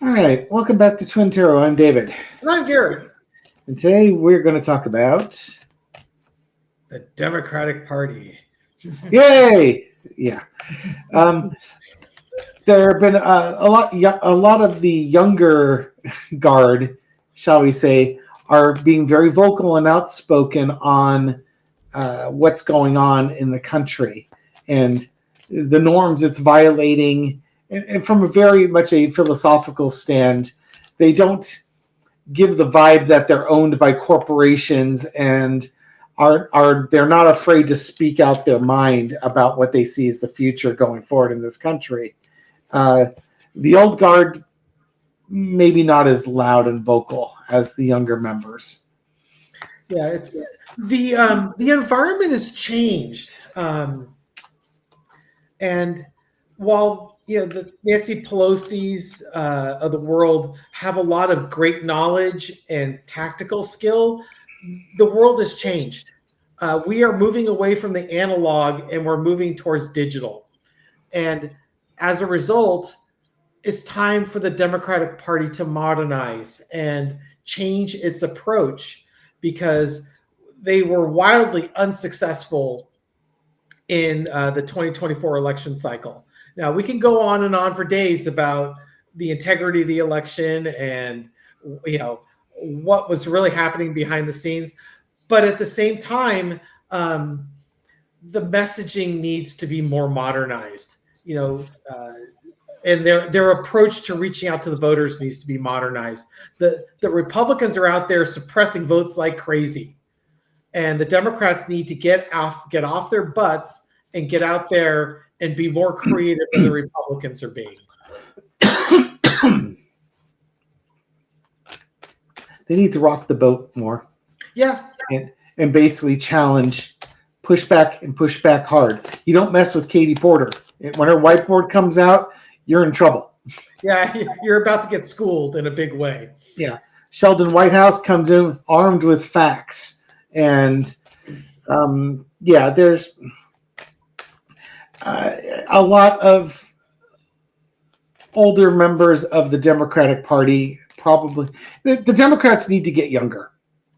All right, welcome back to Twin Tarot. I'm David, And I'm Gary. and today we're going to talk about The Democratic Party. yay, yeah. Um, there have been a lot of the younger guard, shall we say, are being very vocal and outspoken on what's going on in the country and the norms it's violating, and from a very much a philosophical stand, they don't give the vibe that they're owned by corporations and are they're not afraid to speak out their mind about what they see as the future going forward in this country. Uh, the old guard maybe not as loud and vocal as the younger members. Yeah, it's the environment has changed, and while the Nancy Pelosi's of the world have a lot of great knowledge and tactical skill, the world has changed. We are moving away from the analog and we're moving towards digital, and as a result, it's time for the Democratic Party to modernize and change its approach because they were wildly unsuccessful in the 2024 election cycle. Now, we can go on and on for days about the integrity of the election and what was really happening behind the scenes, but at the same time, the messaging needs to be more modernized. And their approach to reaching out to the voters needs to be modernized. The Republicans are out there suppressing votes like crazy, and the Democrats need to get off their butts and get out there and be more creative than the Republicans are being. They need to rock the boat more. Yeah. And basically challenge, push back hard. You don't mess with Katie Porter. When her whiteboard comes out, you're in trouble. Yeah, you're about to get schooled in a big way. Yeah. Sheldon Whitehouse comes in armed with facts. And there's a lot of older members of the Democratic Party. Probably the Democrats need to get younger.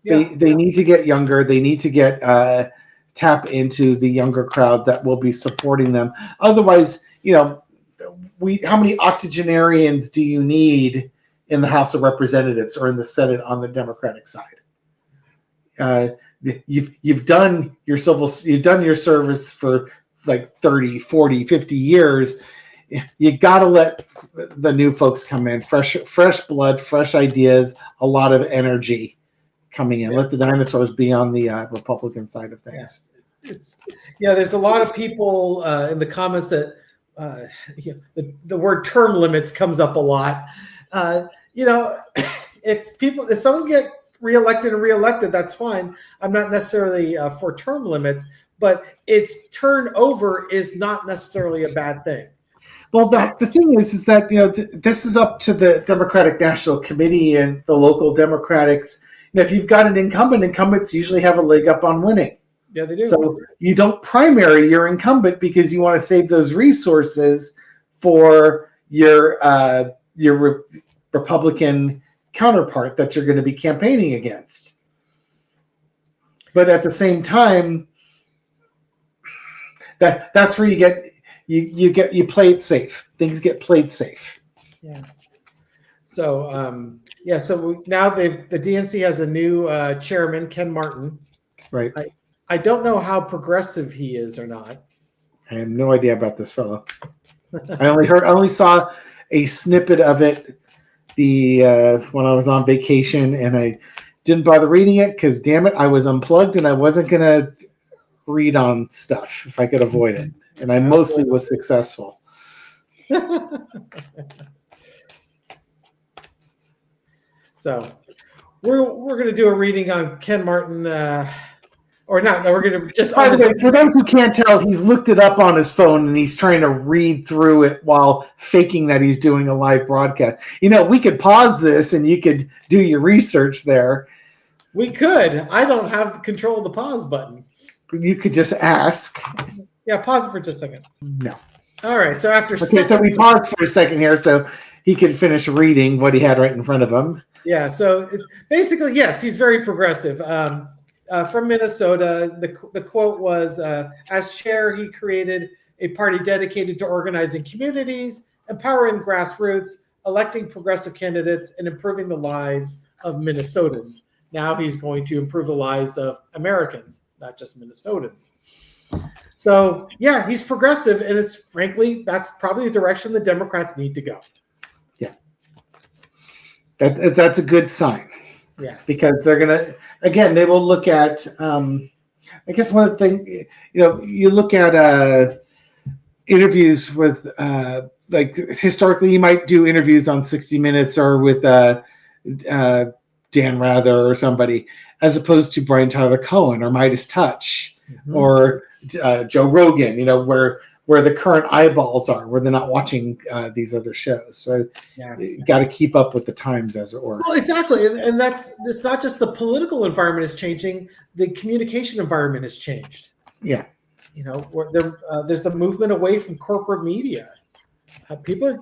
They need to get younger. They need to get tap into the younger crowd that will be supporting them. Otherwise, how many octogenarians do you need in the House of Representatives or in the Senate on the Democratic side? You've done your service for like 30, 40, 50 years. You got to let the new folks come in, fresh blood, fresh ideas, a lot of energy coming in. Let the dinosaurs be on the Republican side of things. There's a lot of people in the comments that the word term limits comes up a lot. If someone get reelected, that's fine. I'm not necessarily for term limits, but its turnover is not necessarily a bad thing. Well, the thing is that this is up to the Democratic National Committee and the local Democrats. If you've got an incumbents usually have a leg up on winning. Yeah, they do. So you don't primary your incumbent because you want to save those resources for your Republican counterpart that you're going to be campaigning against. But at the same time, that's where you play it safe. Things get played safe. Yeah. So now the DNC has a new chairman, Ken Martin. Right. I don't know how progressive he is or not. I have no idea about this fellow. I only saw a snippet of it when I was on vacation, and I didn't bother reading it because, damn it, I was unplugged and I wasn't gonna read on stuff if I could avoid it, and I mostly was successful. So we're gonna do a reading on Ken Martin. Or not. No, we're going to just. By the way, for those who can't tell, he's looked it up on his phone and he's trying to read through it while faking that he's doing a live broadcast. We could pause this and you could do your research there. We could. I don't have control of the pause button. You could just ask. Yeah, pause it for just a second. No. All right. So after so we paused for a second here. So he could finish reading what he had right in front of him. Yeah, so it's basically, yes, he's very progressive. From Minnesota, the quote was, as chair, he created a party dedicated to organizing communities, empowering grassroots, electing progressive candidates, and improving the lives of Minnesotans. Now he's going to improve the lives of Americans, not just Minnesotans. So, yeah, he's progressive, and it's frankly, that's probably the direction the Democrats need to go. Yeah, that's a good sign. Yes. Because they're gonna, again, they will look at. I guess one of the things, you look at interviews with, like historically, you might do interviews on 60 Minutes or with Dan Rather or somebody, as opposed to Brian Tyler Cohen or Midas Touch or Joe Rogan. Where the current eyeballs are, where they're not watching these other shows. So you got to keep up with the times, as it were. Well, exactly, and it's not just the political environment is changing; the communication environment has changed. Yeah, there's a movement away from corporate media. People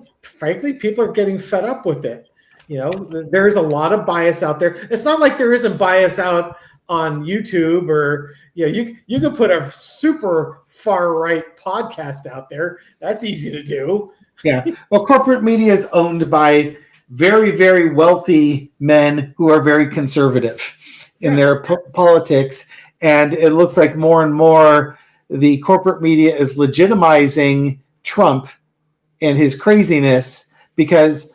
are getting fed up with it. There's a lot of bias out there. It's not like there isn't bias out on YouTube, or you can put a super far right podcast out there. That's easy to do. Yeah. Well, corporate media is owned by very, very wealthy men who are very conservative in their politics, and it looks like more and more the corporate media is legitimizing Trump and his craziness, because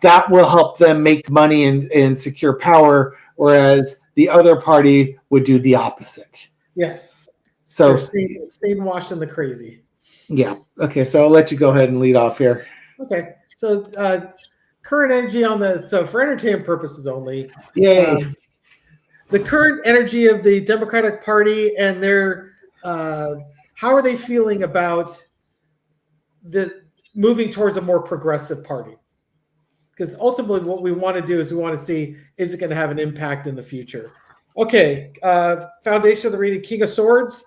that will help them make money and secure power, whereas the other party would do the opposite. Yes. So staying washed in the crazy. Yeah. Okay. So I'll let you go ahead and lead off here. Okay. So current energy for entertainment purposes only. Yay. The current energy of the Democratic Party and their how are they feeling about the moving towards a more progressive party? Because ultimately what we want to do is we want to see, is it going to have an impact in the future? Okay. Foundation of the reading, King of Swords.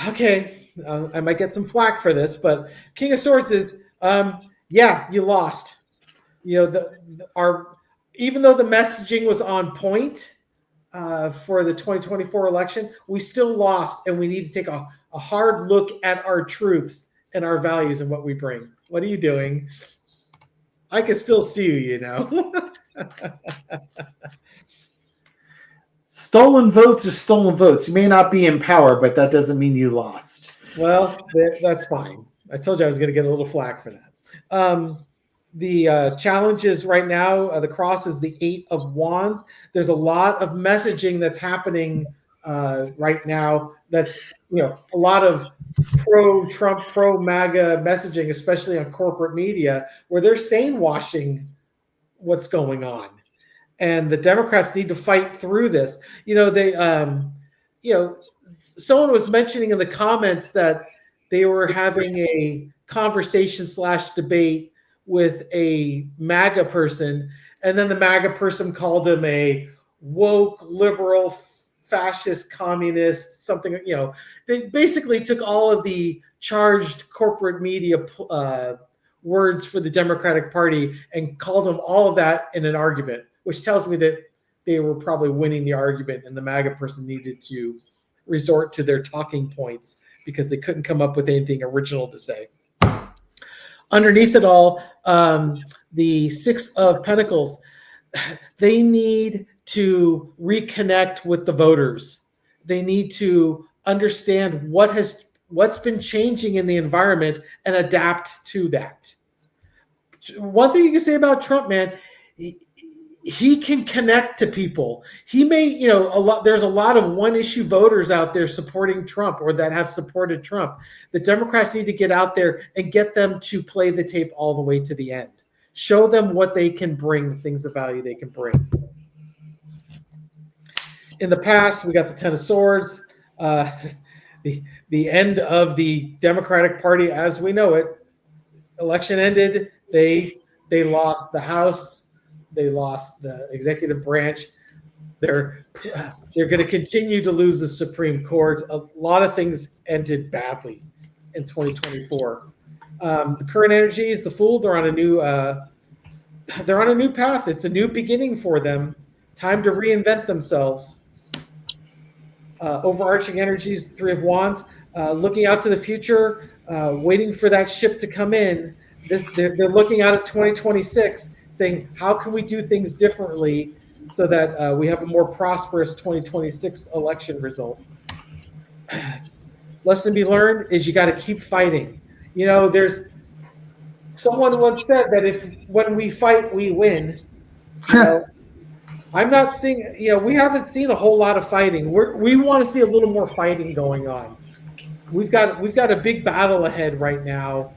Okay. I might get some flack for this, but King of Swords is, you lost. Even though the messaging was on point for the 2024 election, we still lost, and we need to take a hard look at our truths and our values and what we bring. What are you doing? I can still see you, Stolen votes are stolen votes. You may not be in power, but that doesn't mean you lost. Well, that's fine. I told you I was going to get a little flack for that. The challenges right now, the cross is the 8 of Wands. There's a lot of messaging that's happening right now. That's, a lot of pro-Trump, pro-MAGA messaging, especially on corporate media, where they're sane-washing what's going on. And the Democrats need to fight through this. Someone was mentioning in the comments that they were having a conversation/debate with a MAGA person, and then the MAGA person called him a woke, liberal, fascist, communist, something. They basically took all of the charged corporate media words for the Democratic Party and called them all of that in an argument, which tells me that they were probably winning the argument, and the MAGA person needed to resort to their talking points because they couldn't come up with anything original to say. Underneath it all, the 6 of Pentacles, they need to reconnect with the voters. They need to understand what's been changing in the environment and adapt to that. One thing you can say about Trump, man, he can connect to people. He may, there's a lot of one-issue voters out there supporting Trump or that have supported Trump. The Democrats need to get out there and get them to play the tape all the way to the end. Show them what they can bring, the things of value they can bring. In the past, we got the 10 of Swords, the end of the Democratic Party as we know it. Election ended. They lost the House. They lost the executive branch. They're going to continue to lose the Supreme Court. A lot of things ended badly in 2024. The current energy is the fool. They're on a new path. It's a new beginning for them. Time to reinvent themselves. Overarching energies, Three of Wands, looking out to the future, waiting for that ship to come in. They're looking out at 2026, saying, how can we do things differently so that we have a more prosperous 2026 election result? Lesson to be learned is you got to keep fighting. There's someone once said that if when we fight, we win. I'm not seeing, we haven't seen a whole lot of fighting. We want to see a little more fighting going on. We've got a big battle ahead right now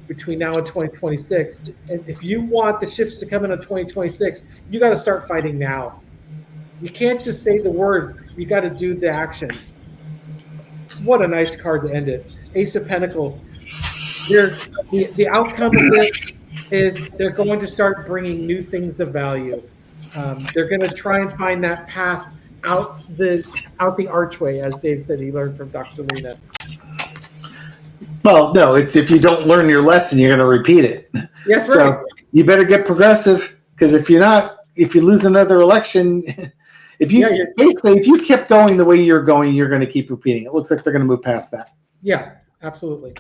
between now and 2026. And if you want the ships to come in 2026, you got to start fighting now. You can't just say the words. You got to do the actions. What a nice card to end it. Ace of Pentacles. The outcome of this is they're going to start bringing new things of value. They're going to try and find that path out the archway, as Dave said he learned from Dr. Lena. Well, no, it's if you don't learn your lesson, you're going to repeat it. Yes, so right. You better get progressive, because if you lose another election, if you kept going the way you're going, you're going to keep repeating. It looks like they're going to move past that. Yeah, absolutely.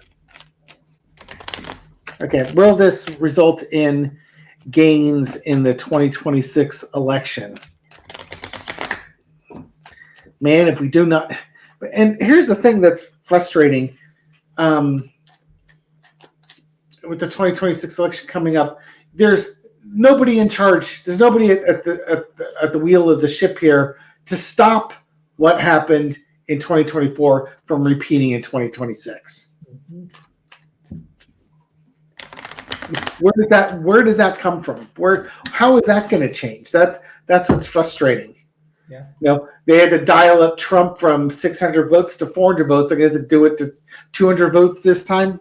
Okay, will this result in gains in the 2026 election? Man, if we do not, and here's the thing that's frustrating. With the 2026 election coming up, there's nobody in charge. There's nobody at the wheel of the ship here to stop what happened in 2024 from repeating in 2026. Mm-hmm. Where does that come from? How is that going to change? That's what's frustrating. Yeah. They had to dial up Trump from 600 votes to 400 votes. They're going to do it to 200 votes this time.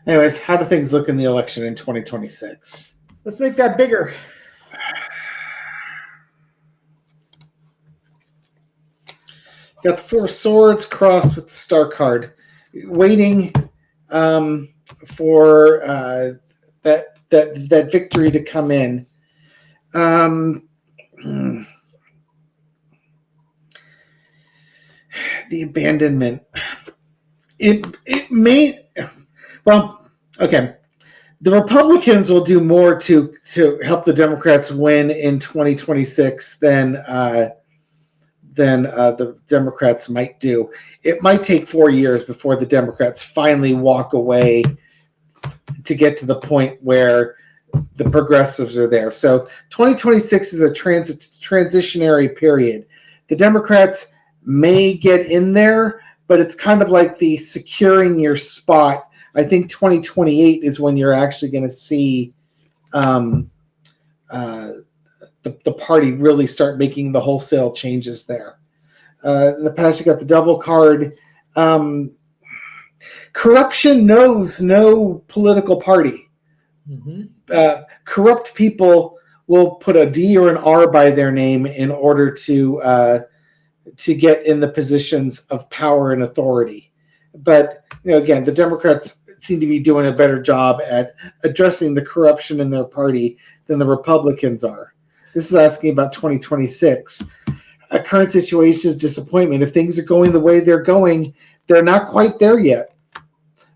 Anyways, how do things look in the election in 2026? Let's make that bigger. Got the Four of Swords crossed with the Star card, waiting for that victory to come in. The abandonment. It may. Well, okay. The Republicans will do more to help the Democrats win in 2026 than the Democrats might do. It might take 4 years before the Democrats finally walk away to get to the point where the progressives are there. So 2026 is a transitionary period. The Democrats may get in there, but it's kind of like the securing your spot. I think 2028 is when you're actually going to see the party really start making the wholesale changes there. In the past, you got the double card. Corruption knows no political party. Mm-hmm. Corrupt people will put a D or an R by their name in order to get in the positions of power and authority. But again, the Democrats seem to be doing a better job at addressing the corruption in their party than the Republicans are. This is asking about 2026. A current situation is disappointment. If things are going the way they're going, they're not quite there yet.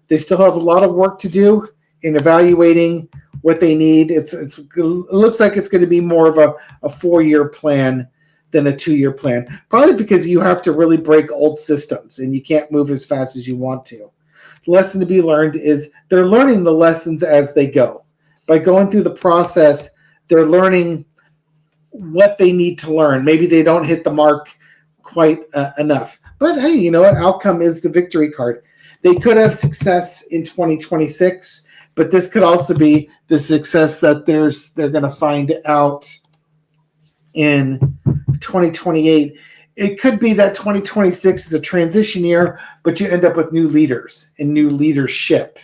They still have a lot of work to do in evaluating what they need. It looks like it's going to be more of a 4-year plan than a 2-year plan, probably because you have to really break old systems and you can't move as fast as you want to. The lesson to be learned is they're learning the lessons as they go. By going through the process, they're learning what they need to learn. Maybe they don't hit the mark quite enough. But hey, outcome is the victory card. They could have success in 2026, but this could also be the success that they're going to find out in 2028. It could be that 2026 is a transition year, but you end up with new leaders and new leadership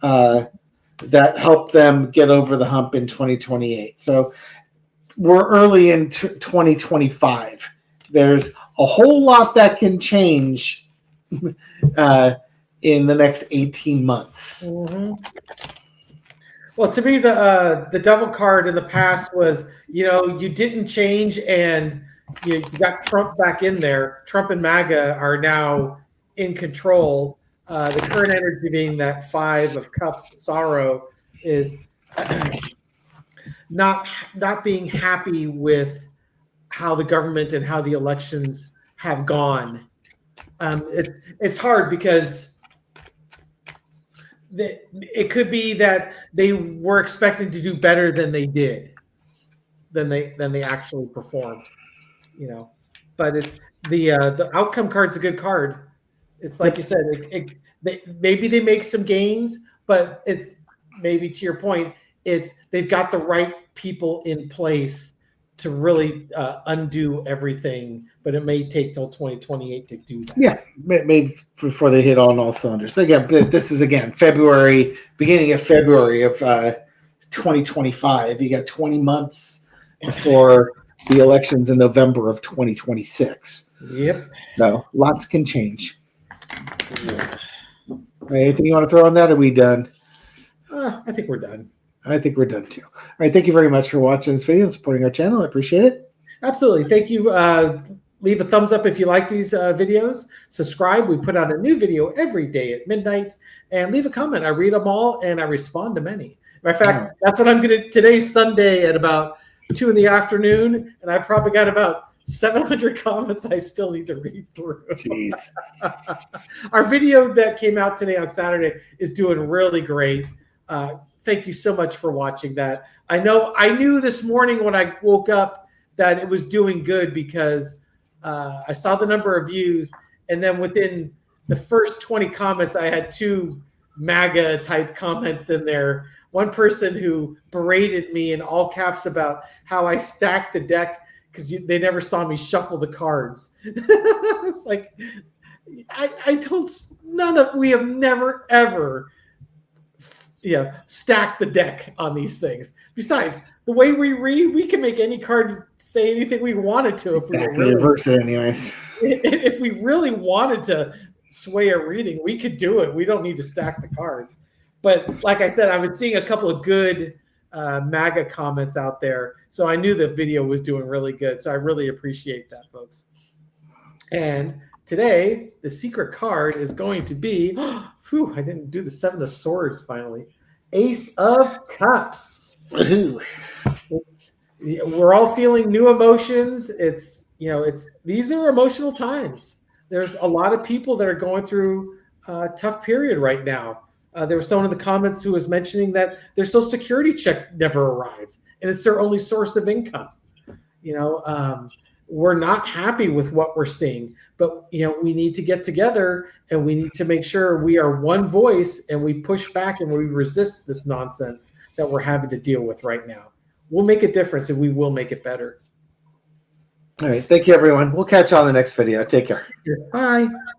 that help them get over the hump in 2028. So we're early in 2025. There's a whole lot that can change in the next 18 months. Mm-hmm. Well, to me, the devil card in the past was, you didn't change, and you got Trump back in there. Trump and MAGA are now in control. The current energy being that Five of Cups sorrow is not being happy with how the government and how the elections have gone. It's hard because it could be that they were expecting to do better than they did, than they actually performed, But it's the outcome card's a good card. It's like Yep. you said, maybe they make some gains, but it's maybe, to your point, it's they've got the right people in place to really undo everything, but it may take till 2028 to do that. Yeah, maybe before they hit on all cylinders. So again, this is again beginning of February of 2025. You got 20 months before the elections in November of 2026. Yep. So lots can change. Anything you want to throw on that? Are we done? I think we're done. I think we're done too. All right. Thank you very much for watching this video and supporting our channel. I appreciate it. Absolutely. Thank you. Leave a thumbs up if you like these videos. Subscribe. We put out a new video every day at midnight. And leave a comment. I read them all and I respond to many. Matter of fact, that's what I'm going to. Today's Sunday at about 2 in the afternoon, and I probably got about 700 comments I still need to read through. Jeez. Our video that came out today on Saturday is doing really great. Thank you so much for watching that. I knew this morning when I woke up that it was doing good because I saw the number of views, and then within the first 20 comments, I had 2 MAGA type comments in there. One person who berated me in all caps about how I stacked the deck because they never saw me shuffle the cards. It's like, we have never ever stacked the deck on these things. Besides, the way we read, we can make any card say anything we wanted to if we really reverse it anyways. If we really wanted to sway a reading, we could do it. We don't need to stack the cards. But like I said, I've been seeing a couple of good MAGA comments out there, so I knew the video was doing really good. So I really appreciate that, folks. And today, the secret card is going to be, I didn't do the 7 of Swords finally. Ace of Cups. We're all feeling new emotions. These are emotional times. There's a lot of people that are going through a tough period right now. There was someone in the comments who was mentioning that their Social Security check never arrived, and it's their only source of income. We're not happy with what we're seeing, but we need to get together and we need to make sure we are one voice and we push back and we resist this nonsense that we're having to deal with right now. We'll make a difference and we will make it better. All right. Thank you, everyone. We'll catch you on the next video. Take care. Bye.